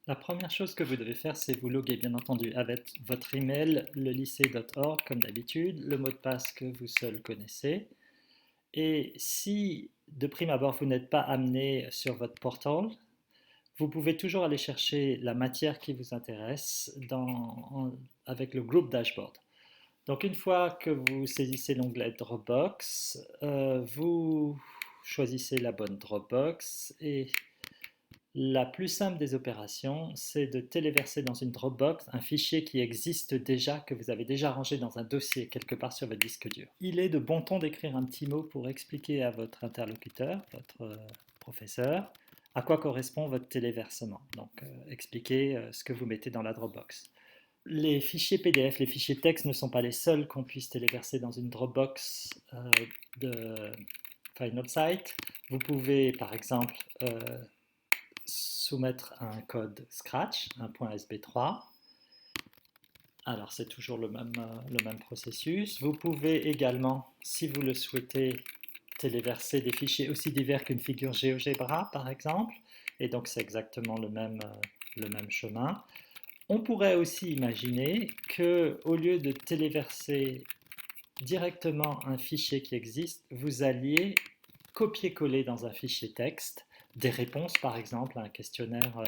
La première chose que vous devez faire, c'est vous loguer, bien entendu, avec votre email, le lycée.org, comme d'habitude, le mot de passe que vous seul connaissez. Et si, de prime abord, vous n'êtes pas amené sur votre portal, vous pouvez toujours aller chercher la matière qui vous intéresse avec le groupe dashboard. Donc, une fois que vous saisissez l'onglet Dropbox, vous choisissez la bonne Dropbox et la plus simple des opérations, c'est de téléverser dans une Dropbox un fichier qui existe déjà, que vous avez déjà rangé dans un dossier quelque part sur votre disque dur. Il est de bon ton d'écrire un petit mot pour expliquer à votre interlocuteur, votre professeur, à quoi correspond votre téléversement. Donc, expliquez ce que vous mettez dans la Dropbox. Les fichiers PDF, les fichiers texte ne sont pas les seuls qu'on puisse téléverser dans une Dropbox de Finalsite. Vous pouvez, par exemple, soumettre un code Scratch, un .sb3. Alors c'est toujours le même processus. Vous pouvez également, si vous le souhaitez, téléverser des fichiers aussi divers qu'une figure GeoGebra par exemple. Et donc c'est exactement le même chemin. On pourrait aussi imaginer que, au lieu de téléverser directement un fichier qui existe, vous alliez copier-coller dans un fichier texte des réponses, par exemple, à un questionnaire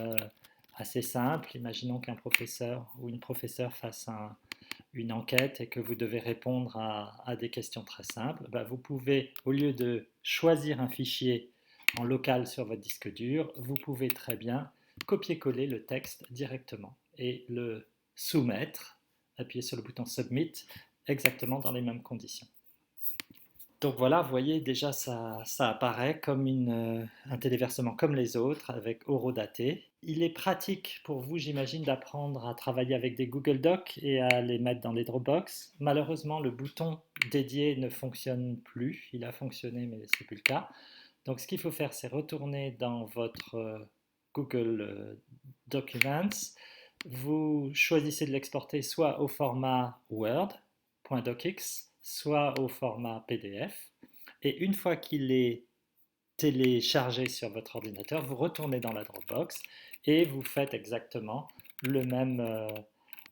assez simple. Imaginons qu'un professeur ou une professeure fasse une enquête et que vous devez répondre à des questions très simples. Ben, vous pouvez, au lieu de choisir un fichier en local sur votre disque dur, vous pouvez très bien copier-coller le texte directement et le soumettre, appuyer sur le bouton Submit, exactement dans les mêmes conditions. Donc voilà, vous voyez, déjà ça apparaît comme un téléversement comme les autres, avec horodaté. Il est pratique pour vous, j'imagine, d'apprendre à travailler avec des Google Docs et à les mettre dans les Dropbox. Malheureusement, le bouton dédié ne fonctionne plus. Il a fonctionné, mais ce n'est plus le cas. Donc ce qu'il faut faire, c'est retourner dans votre Google Documents. Vous choisissez de l'exporter soit au format Word, .docx, soit au format PDF. Et une fois qu'il est téléchargé sur votre ordinateur, vous retournez dans la Dropbox et vous faites exactement c'est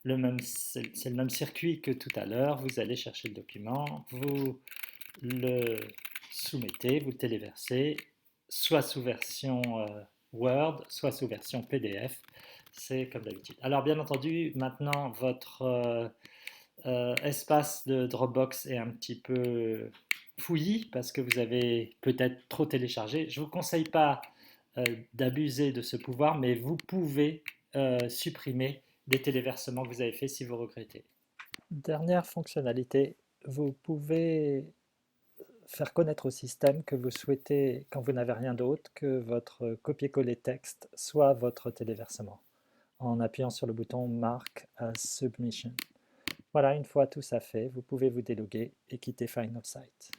le même circuit que tout à l'heure. Vous allez chercher le document, vous le soumettez, vous le téléversez, soit sous version Word, soit sous version PDF. C'est comme d'habitude. Alors bien entendu, maintenant votre espace de Dropbox est un petit peu fouillis parce que vous avez peut-être trop téléchargé. Je ne vous conseille pas d'abuser de ce pouvoir, mais vous pouvez supprimer des téléversements que vous avez faits si vous regrettez. Dernière fonctionnalité, vous pouvez faire connaître au système que vous souhaitez, quand vous n'avez rien d'autre, que votre copier-coller texte soit votre téléversement, en appuyant sur le bouton Mark as Submission. Voilà, une fois tout ça fait, vous pouvez vous déloguer et quitter Finalsite.